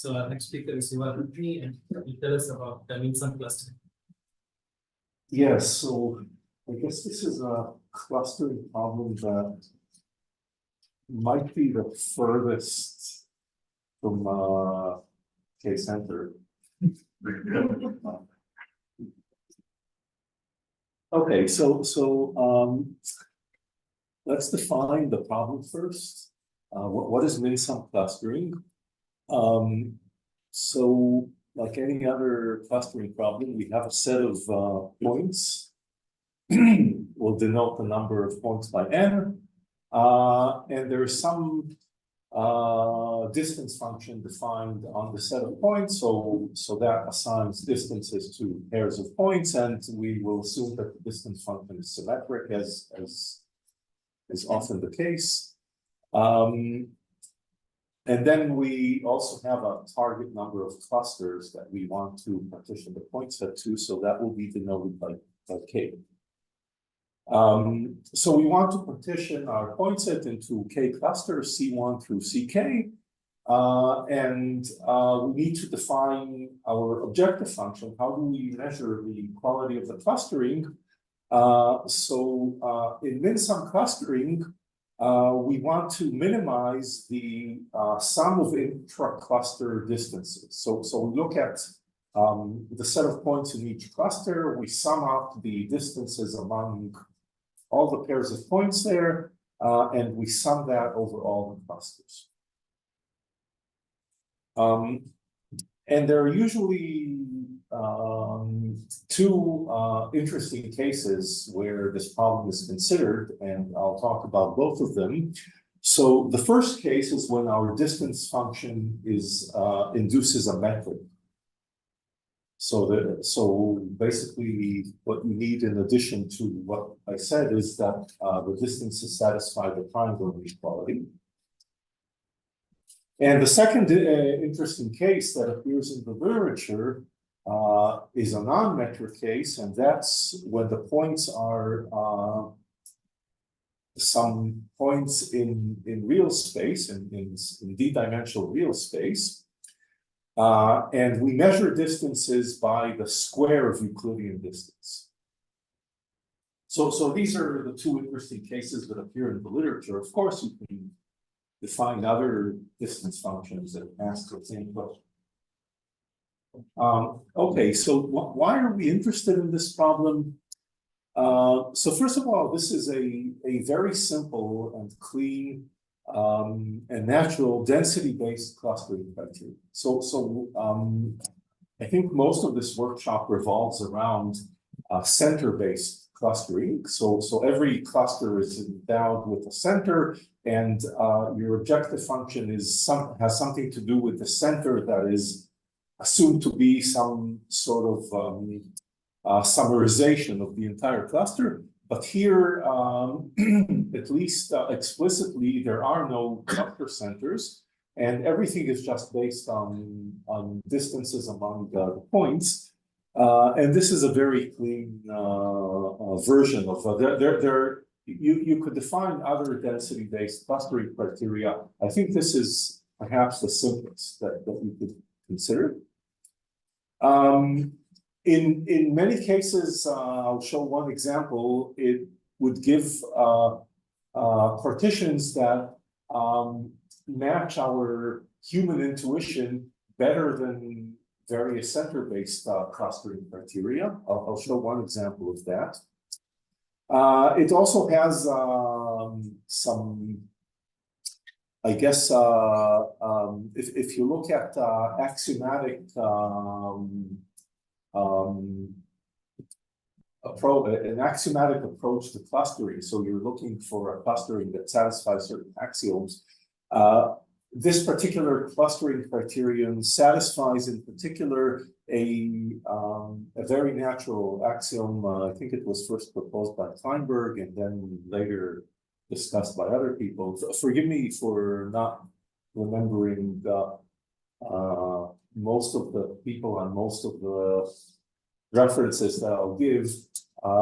So our next speaker is Yuval, and he'll tell us about dimension clustering. Yes, so I guess this is a clustering problem that might be the furthest from K-center. Okay, so let's define the problem first. What is min-sum clustering? So like any other clustering problem, we have a set of points. We'll denote the number of points by n, and there's some distance function defined on the set of points, so that assigns distances to pairs of points, and we will assume that the distance function is symmetric, as is often the case. And then we also have a target number of clusters that we want to partition the point set to, so that will be denoted by k. So we want to partition our point set into k clusters, C1 through Ck, and we need to define our objective function. How do we measure the quality of the clustering? In min-sum clustering, we want to minimize the sum of intra-cluster distances. So we look at the set of points in each cluster, we sum up the distances among all the pairs of points there, and we sum that over all the clusters. And there are usually two interesting cases where this problem is considered, and I'll talk about both of them. So the first case is when our distance function is induces a metric. So basically what you need in addition to what I said is that the distances satisfy the triangle inequality. And the second interesting case that appears in the literature is a non-metric case, and that's when the points are some points in real space, in d-dimensional real space, and we measure distances by the square of Euclidean distance. So these are the two interesting cases that appear in the literature. Of course, you can define other distance functions that ask the same question. Okay, so why are we interested in this problem? So first of all, this is a very simple and clean and natural density-based clustering criteria. I think most of this workshop revolves around center-based clustering. So every cluster is endowed with a center, and your objective function has something to do with the center that is assumed to be some sort of summarization of the entire cluster. But here, at least explicitly, there are no cluster centers, and everything is just based on distances among the points. And this is a very clean version of you could define other density-based clustering criteria. I think this is perhaps the simplest that you could consider. In many cases, I'll show one example. It would give partitions that match our human intuition better than various center-based clustering criteria. I'll show one example of that. It also has some, I guess, if you look at axiomatic an axiomatic approach to clustering, so you're looking for a clustering that satisfies certain axioms. This particular clustering criterion satisfies, in particular, a very natural axiom. I think it was first proposed by Kleinberg and then later discussed by other people. Forgive me for not remembering most of the people and most of the references that I'll give.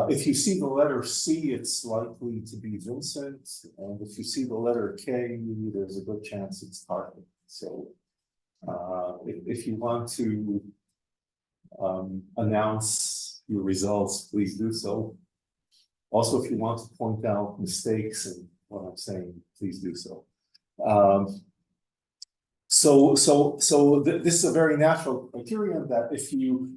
If you see the letter C, it's likely to be Vincent, and if you see the letter K, there's a good chance it's Tarkin. So If you want to announce your results, please do so. Also, if you want to point out mistakes in what I'm saying, please do so. This is a very natural criterion that if you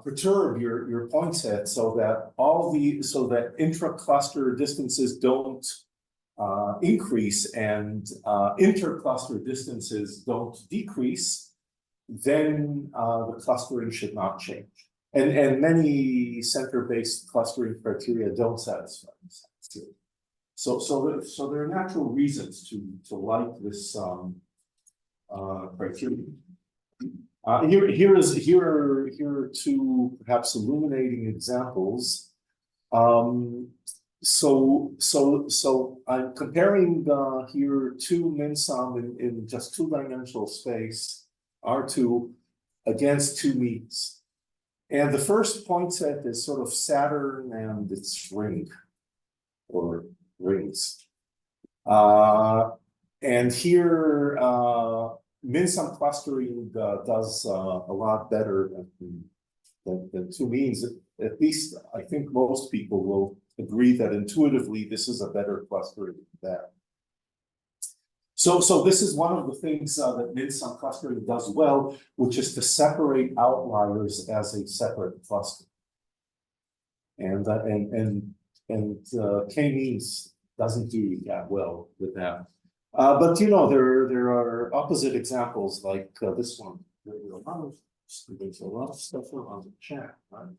perturb your point set so that intra-cluster distances don't increase and inter-cluster distances don't decrease, then the clustering should not change. And many center-based clustering criteria don't satisfy this. So there are natural reasons to like this criterion. Here are two perhaps illuminating examples. So I'm comparing here two min-sum in just two-dimensional space, R2, against two means. And the first point set is sort of Saturn and its ring, or rings. And here, min-sum clustering does a lot better than two means. At least I think most people will agree that intuitively this is a better clustering than that. So this is one of the things that min-sum clustering does well, which is to separate outliers as a separate cluster. And k-means doesn't do that well with that. But you know, there are opposite examples like this one. There's a lot of stuff around the chat, right?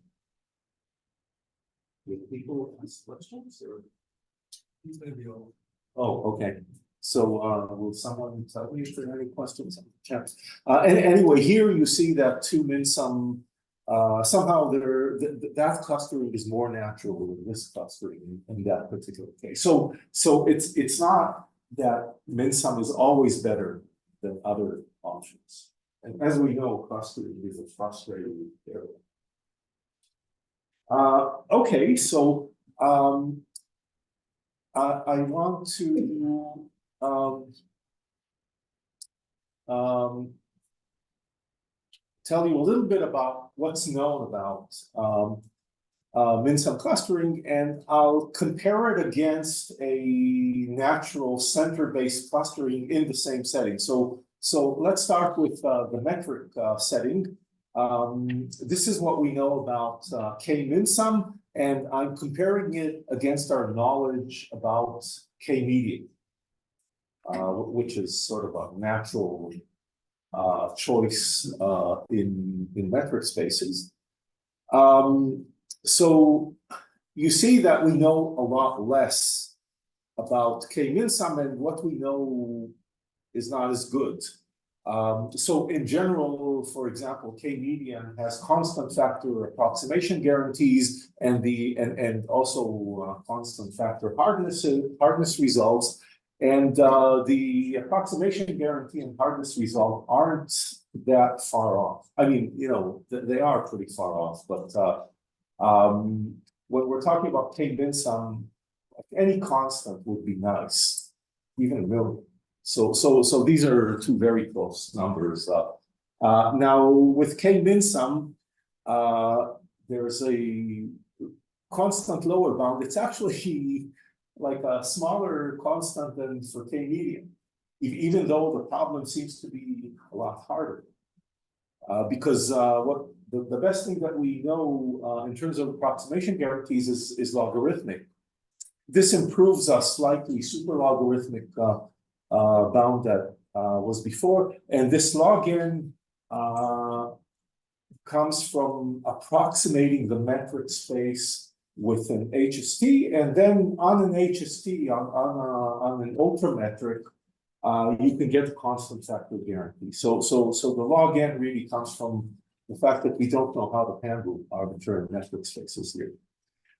Do people ask questions or? He's gonna be all. Oh, okay. So will someone tell me if there are any questions on the chat? Anyway, here you see that two min-sum somehow that clustering is more natural than this clustering in that particular case. So it's not that min-sum is always better than other options. And as we know, clustering is a frustrating area. Okay, so I want to tell you a little bit about what's known about min-sum clustering, and I'll compare it against a natural center-based clustering in the same setting. So let's start with the metric setting. This is what we know about k-min-sum, and I'm comparing it against our knowledge about k-median, which is sort of a natural choice in metric spaces. So you see that we know a lot less about k-min-sum, and what we know is not as good. So in general, for example, k-median has constant factor approximation guarantees and also constant factor hardness results. And the approximation guarantee and hardness result aren't that far off. I mean, you know, they are pretty far off, but when we're talking about k-min-sum, any constant would be nice, even a million. So these are two very close numbers. Now with k-min-sum, there's a constant lower bound. It's actually like a smaller constant than for k-median, even though the problem seems to be a lot harder. Because what the best thing that we know in terms of approximation guarantees is logarithmic. This improves a slightly super logarithmic bound that was before, and this log n comes from approximating the metric space with an HST, and then on an HST, on an ultrametric, you can get a constant factor guarantee. So the log n really comes from the fact that we don't know how to handle arbitrary metric spaces here.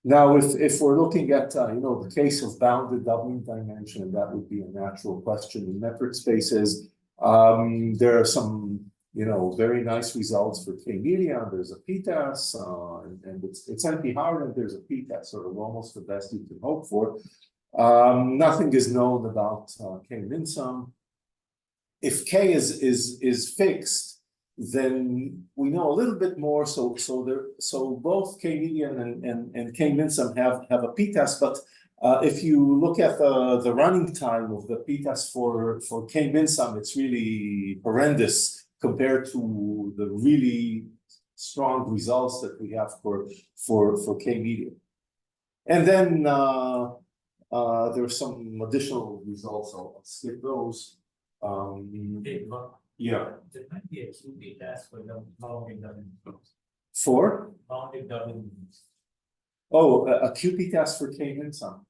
Now, if we're looking at you know, the case of bounded doubling dimension, that would be a natural question in metric spaces. There are some, you know, very nice results for k-median. There's a p-TAS, and it's NP-hard, and there's a p-TAS, sort of almost the best you can hope for. Nothing is known about k-min-sum. if K is fixed, then we know a little bit more. So both K median and K minsum have a p-test, but if you look at the running time of the p-test for K minsum, it's really horrendous compared to the really strong results that we have for K median. And then there are some additional results. I'll skip those. Yeah. There might be a QP test for the bounding W. For? Bounding W. Oh, a QP test for K minsum.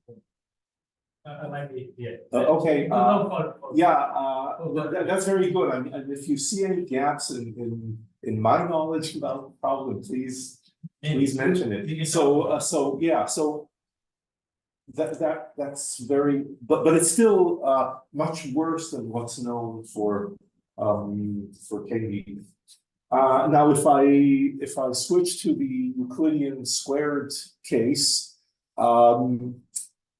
Might be, yeah. Okay. Yeah, Oh, that's very good. I mean, and if you see any gaps in my knowledge about the problem, please mention it. So yeah, so that's very, but it's still much worse than what's known for KD. Now if I switch to the Euclidean squared case,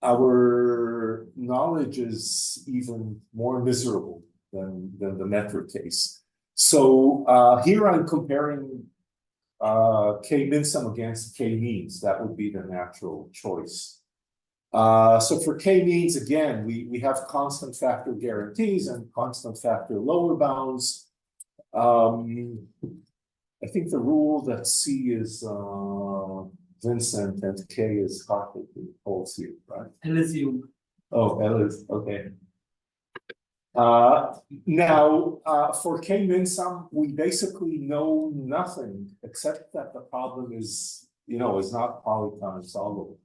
our knowledge is even more miserable than the metric case. So here I'm comparing K minsum against K means. That would be the natural choice. So for K means, again, we have constant factor guarantees and constant factor lower bounds. I think the rule that C is Vincent and K is Hartwig holds here, right? LSU. Oh, Ellis, okay. Now, for K minsum, we basically know nothing except that the problem is not polytime solvable.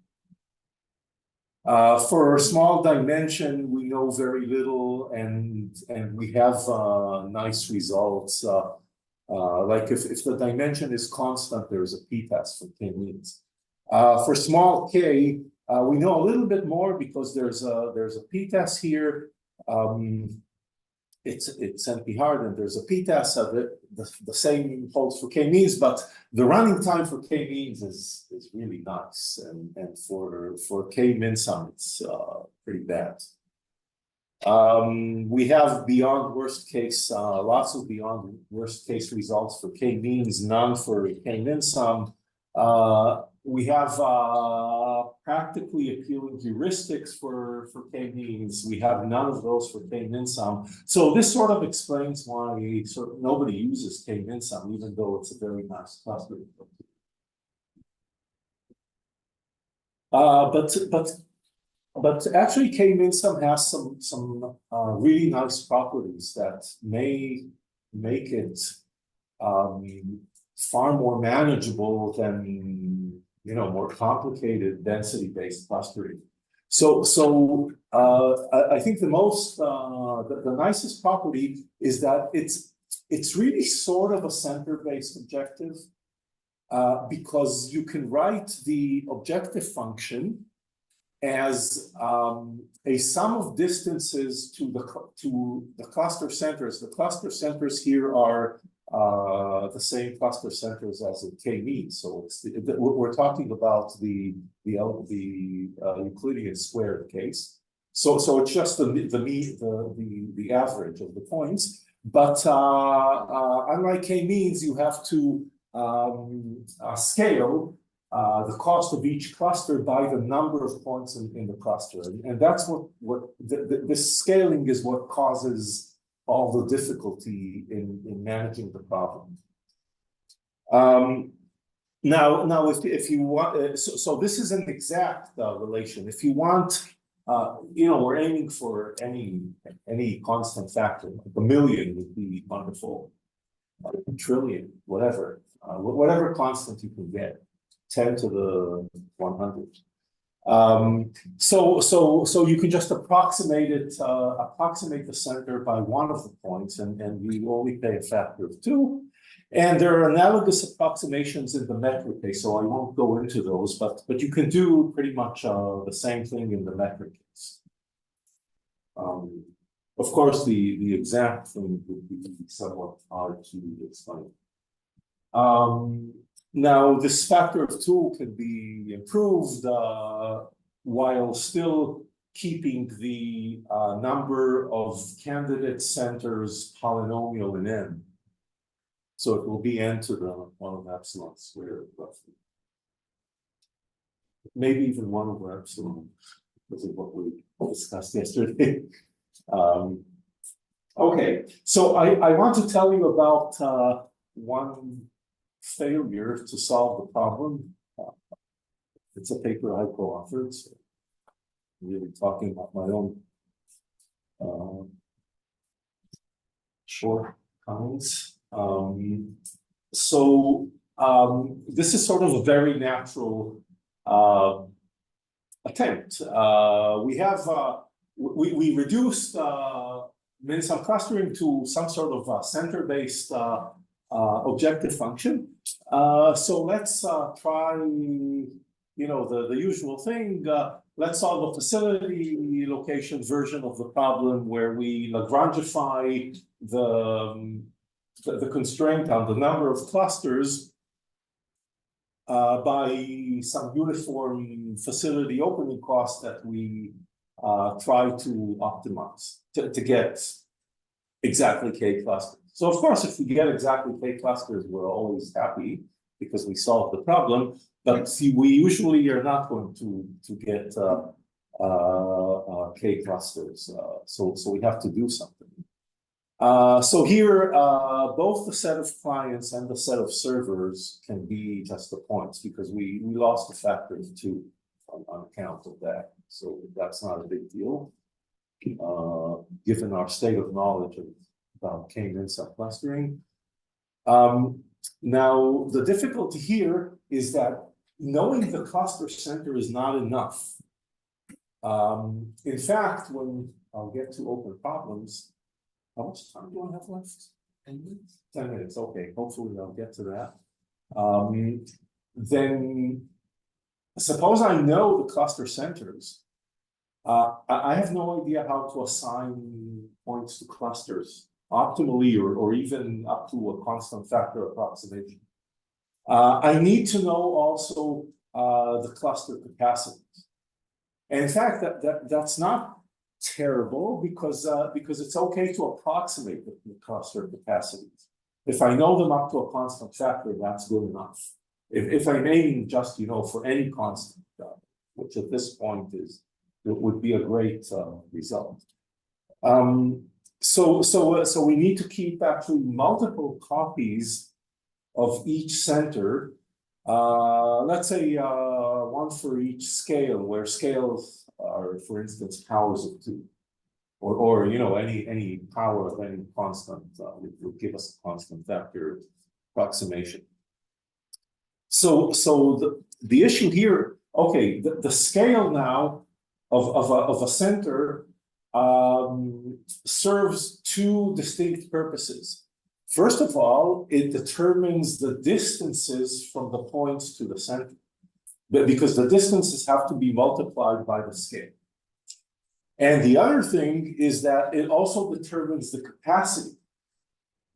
For a small dimension, we know very little, and we have nice results. Like if the dimension is constant, there's a p-test for K means. For small k, we know a little bit more because there's a p-test here. It's NP hard, and there's a p-test of it. The same holds for K means, but the running time for K means is really nice, and for K minsum it's pretty bad. We have beyond worst case, lots of beyond worst case results for K means, none for K minsum. We have practically appealing heuristics for K means. We have none of those for K minsum. So this sort of explains why nobody uses K minsum, even though it's a very nice cluster. But actually K minsum has some really nice properties that may make it far more manageable than more complicated density-based clustering. So I think the most the nicest property is that it's really sort of a center-based objective because you can write the objective function as a sum of distances to the cluster centers. The cluster centers here are the same cluster centers as in K means. So we're talking about the Euclidean squared case. So it's just the average of the points. But unlike K means, you have to scale the cost of each cluster by the number of points in the cluster, and that's what this scaling is what causes all the difficulty in managing the problem. Now, if you want, so this is an exact relation. If you want, we're aiming for any constant factor. Like 1,000,000 would be wonderful. 1,000,000,000,000, whatever constant you can get. 10 to the 100. So you can just approximate the center by one of the points, and you only pay a factor of 2. And there are analogous approximations in the metric case, so I won't go into those, but you can do pretty much the same thing in the metric case. Of course, the exact thing would be somewhat hard to explain. Now, this factor of 2 can be improved while still keeping the number of candidate centers polynomial in N. So it will be N to the 1 over epsilon squared roughly. Maybe even 1 over epsilon, because of what we discussed yesterday. Okay, so I want to tell you about one failure to solve the problem. It's a paper I co-authored, so I'm really talking about my own shortcomings. This is sort of a very natural attempt. We reduced min-sum clustering to some sort of center-based objective function. So let's try, the usual thing. Let's solve a facility location version of the problem where we Lagrangeify the constraint on the number of clusters by some uniform facility opening cost that we try to optimize to get exactly K clusters. So of course, if we get exactly K clusters, we're always happy because we solved the problem. But see, we usually are not going to get K clusters. So we have to do something. So here, both the set of clients and the set of servers can be just the points because we lost a factor of 2 on account of that. So that's not a big deal, given our state of knowledge about K-min-sum clustering. Now, the difficulty here is that knowing the cluster center is not enough. In fact, when I'll get to open problems, how much time do I have left? 10 minutes. 10 minutes, okay. Hopefully I'll get to that. Then suppose I know the cluster centers. I have no idea how to assign points to clusters optimally or even up to a constant factor approximation. I need to know also the cluster capacities. And in fact, that's not terrible because it's okay to approximate the cluster capacities. If I know them up to a constant factor, that's good enough. If I'm aiming just for any constant, which at this point would be a great result. So we need to keep actually multiple copies of each center. Let's say 1 for each scale, where scales are, for instance, powers of 2, or any power of any constant would give us a constant vector approximation. So the issue here, okay, the scale now of a center serves 2 distinct purposes. First of all, it determines the distances from the points to the center, because the distances have to be multiplied by the scale. And the other thing is that it also determines the capacity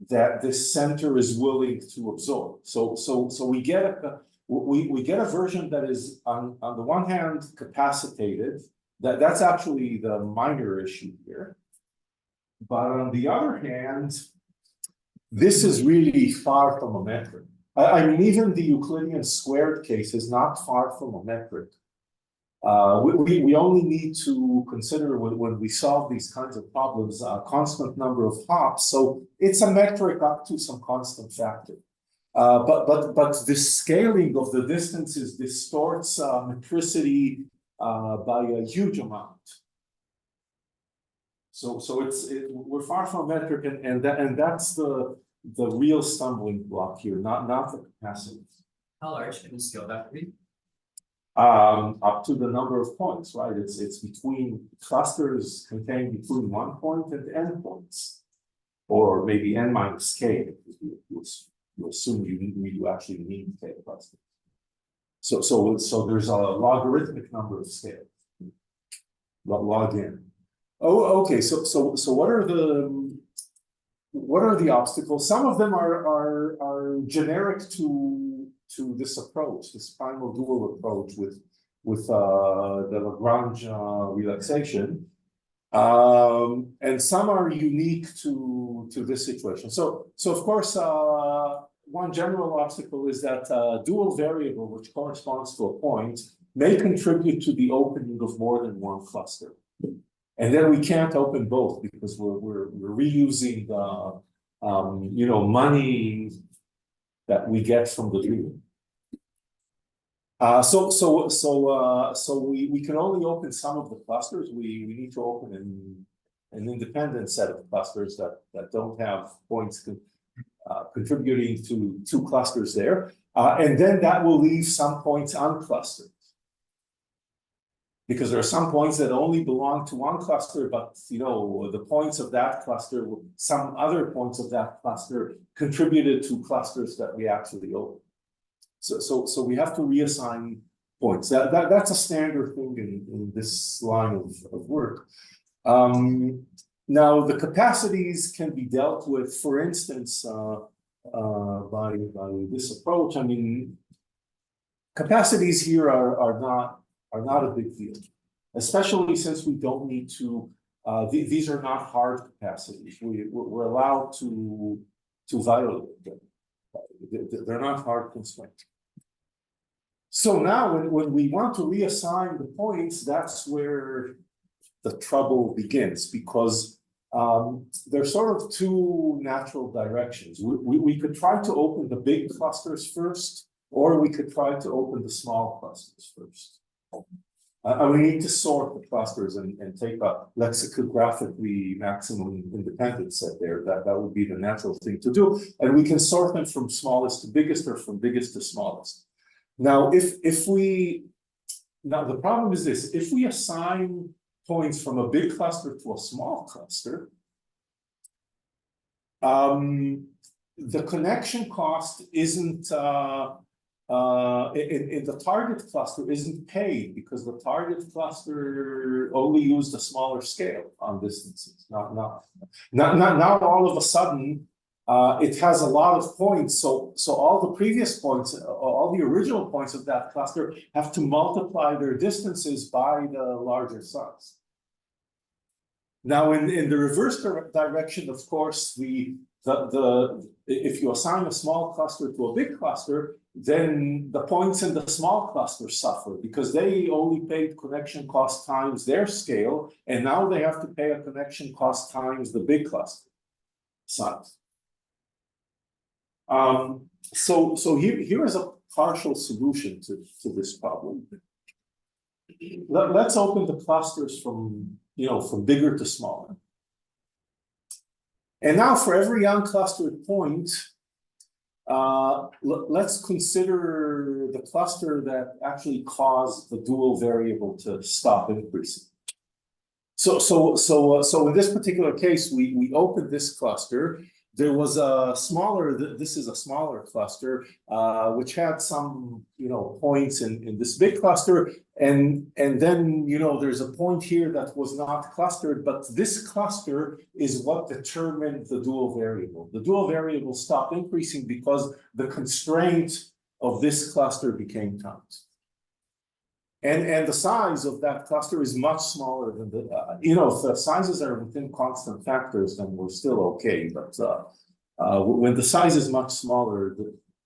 that this center is willing to absorb. So we get a version that is on the one hand capacitated. That's actually the minor issue here. But on the other hand, this is really far from a metric. I mean, even the Euclidean squared case is not far from a metric. We only need to consider when we solve these kinds of problems a constant number of hops. So it's a metric up to some constant factor. But the scaling of the distances distorts metricity by a huge amount. So we're far from metric, and that's the real stumbling block here, not the capacity. How large can you scale that be? Up to the number of points, right? It's between clusters contained between 1 point and n points, or maybe n minus k. You assume you actually need k clusters. So there's a logarithmic number of scales, log n. Oh, okay. So what are the obstacles? Some of them are generic to this approach, this primal dual approach with the Lagrange relaxation. And some are unique to this situation. So of course, one general obstacle is that dual variable, which corresponds to a point, may contribute to the opening of more than one cluster. And then we can't open both because we're reusing money that we get from the dual. So we can only open some of the clusters. We need to open an independent set of clusters that don't have points contributing to two clusters there, and then that will leave some points unclustered. Because there are some points that only belong to one cluster, but the points of that cluster, some other points of that cluster contributed to clusters that we actually open. So we have to reassign points. That's a standard thing in this line of work. Now the capacities can be dealt with, for instance, by this approach. I mean, capacities here are not a big deal, especially since we don't need to. These are not hard capacities. We're allowed to violate them. They're not hard constraints. So now when we want to reassign the points, that's where the trouble begins, because there's sort of two natural directions. We could try to open the big clusters first, or we could try to open the small clusters first. We need to sort the clusters and take a lexicographically maximum independence set there. That would be the natural thing to do. And we can sort them from smallest to biggest or from biggest to smallest. Now, now the problem is this: if we assign points from a big cluster to a small cluster, the connection cost isn't in the target cluster isn't paid, because the target cluster only used a smaller scale on distances. Not all of a sudden it has a lot of points. So all the previous points, all the original points of that cluster have to multiply their distances by the larger size. Now in the reverse direction, of course, if you assign a small cluster to a big cluster, then the points in the small cluster suffer, because they only paid connection cost times their scale, and now they have to pay a connection cost times the big cluster size. So here is a partial solution to this problem. Let's open the clusters from bigger to smaller. And now for every unclustered point, let's consider the cluster that actually caused the dual variable to stop increasing. So in this particular case, we opened this cluster. There was a smaller, this is a smaller cluster, which had some, points in this big cluster. And then, there's a point here that was not clustered, but this cluster is what determined the dual variable. The dual variable stopped increasing because the constraint of this cluster became times. And the size of that cluster is much smaller than if the sizes are within constant factors, then we're still okay. But when the size is much smaller,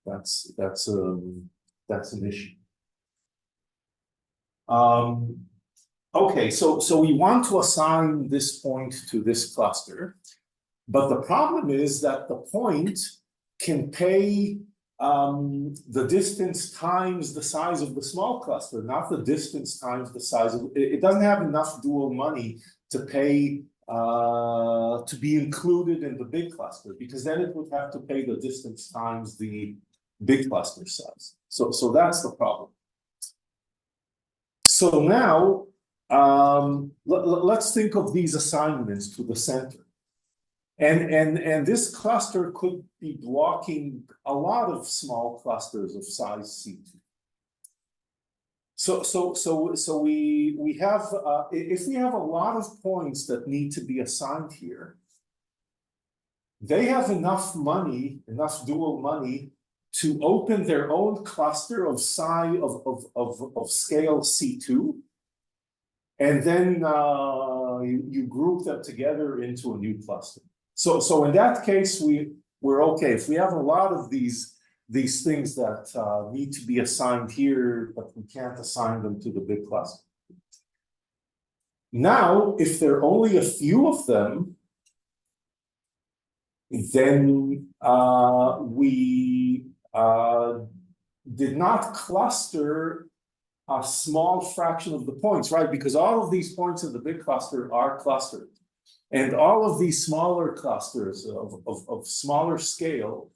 that's an issue. Okay, so we want to assign this point to this cluster, but the problem is that the point can pay the distance times the size of the small cluster, not the distance times the size of it. It doesn't have enough dual money to pay to be included in the big cluster, because then it would have to pay the distance times the big cluster size. So that's the problem. So now let's think of these assignments to the center. And this cluster could be blocking a lot of small clusters of size C2. So we have if we have a lot of points that need to be assigned here, they have enough money, enough dual money to open their own cluster of size of scale C2, and then you group them together into a new cluster. So in that case, we're okay. If we have a lot of these things that need to be assigned here, but we can't assign them to the big cluster. Now, if there are only a few of them, then we did not cluster a small fraction of the points, right? Because all of these points in the big cluster are clustered. And all of these smaller clusters of smaller scale,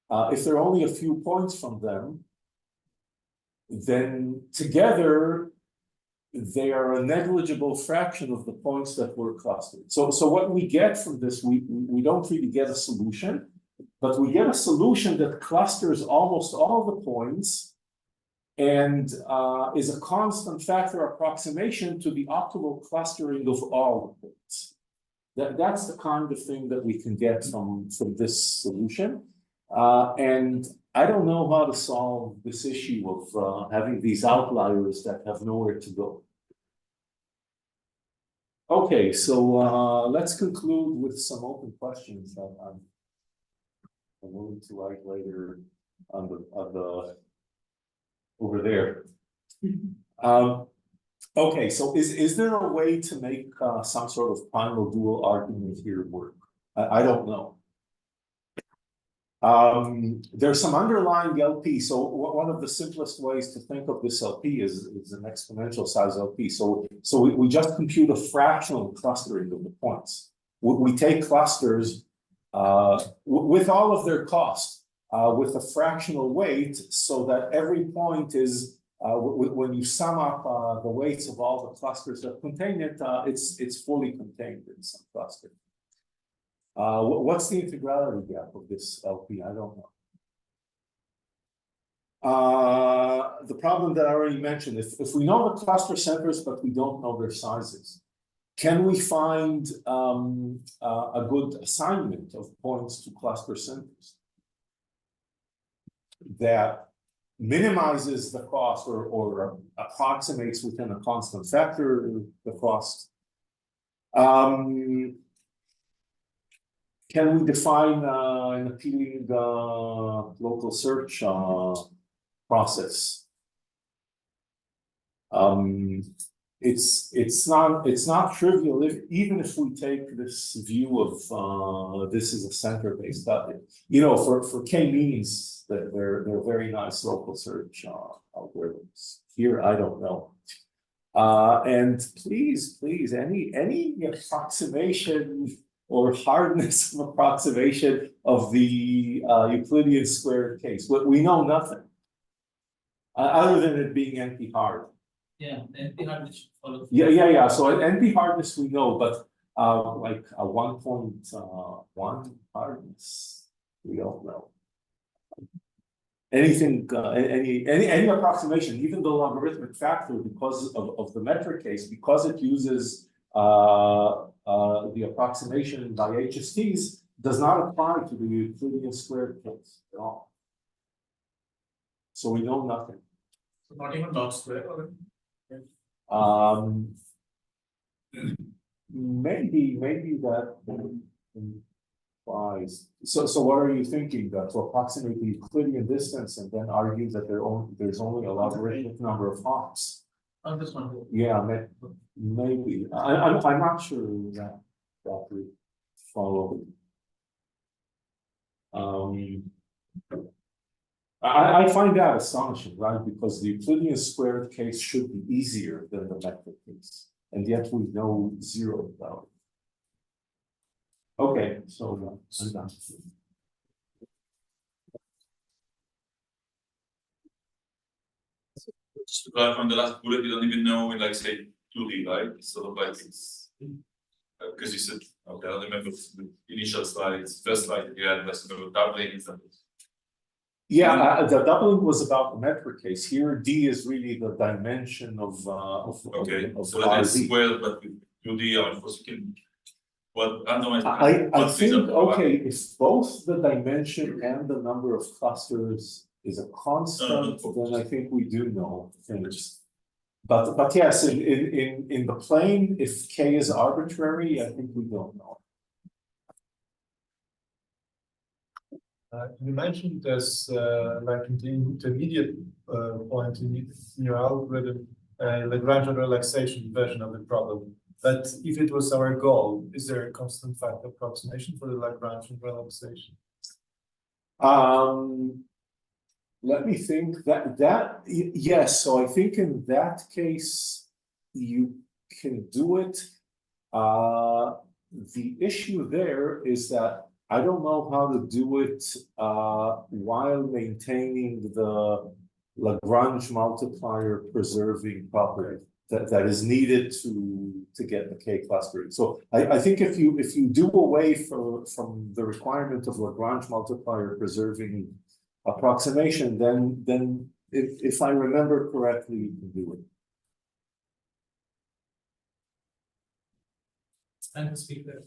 if there are only a few points from them, then together they are a negligible fraction of the points that were clustered. So what we get from this, we don't really get a solution, but we get a solution that clusters almost all the points and is a constant factor approximation to the optimal clustering of all the points. That's the kind of thing that we can get from this solution. And I don't know how to solve this issue of having these outliers that have nowhere to go. Okay, so let's conclude with some open questions that I'm willing to write later on the over there. Okay, so is there a way to make some sort of primal dual argument here work? I don't know. There's some underlying LP. So one of the simplest ways to think of this LP is an exponential size LP. So we just compute a fractional clustering of the points. We take clusters with all of their cost with a fractional weight, so that every point is when you sum up the weights of all the clusters that contain it, it's fully contained in some cluster. What's the integrality gap of this LP? I don't know. The problem that I already mentioned, if we know the cluster centers, but we don't know their sizes, can we find a good assignment of points to cluster centers that minimizes the cost or approximates within a constant factor the cost? Can we define an appealing local search process? It's not trivial even if we take this view of this is a center-based study. You know, for k-means, they're very nice local search algorithms. Here, I don't know. And please, any approximation or hardness of approximation of the Euclidean squared case. But we know nothing other than it being NP hard. Yeah, NP hardness follows. Yeah. So NP hardness we know, but like a 1.1 hardness, we don't know. Anything, any approximation, even the logarithmic factor, because of the metric case, because it uses the approximation by HSTs, does not apply to the Euclidean squared case at all. So we know nothing. So not even log square, or maybe that implies. So what are you thinking? To approximate the Euclidean distance and then argue that there's only a logarithmic number of hops? I'm just wondering. Yeah, maybe. I'm not sure that we follow. I find that astonishing, right? Because the Euclidean squared case should be easier than the metric case, and yet we know zero about it. Okay, so I'm done. Just to clarify on the last bullet, you don't even know in, like, say, 2D, right? It's sort of like it's because you said, okay, I don't remember the initial slides, first slide you had, let's remember doubling and something. Yeah, the doubling was about the metric case. Here, D is really the dimension of okay, of so that is RZ. squared, but with 2D, of course, you can what randomized. I what think, things are- okay, if both the dimension and the number of clusters is a constant, then I think we do know things. But yes, in the plane, if K is arbitrary, I think we don't know. You mentioned this, like in the intermediate point in your algorithm, Lagrange relaxation version of the problem. But if it was our goal, is there a constant factor approximation for the Lagrange relaxation? Let me think yes, so I think in that case, you can do it. The issue there is that I don't know how to do it while maintaining the Lagrange multiplier preserving property that is needed to get the K clustering. So I think if you do away from the requirement of Lagrange multiplier preserving approximation, then if I remember correctly, you can do it. And to speak there.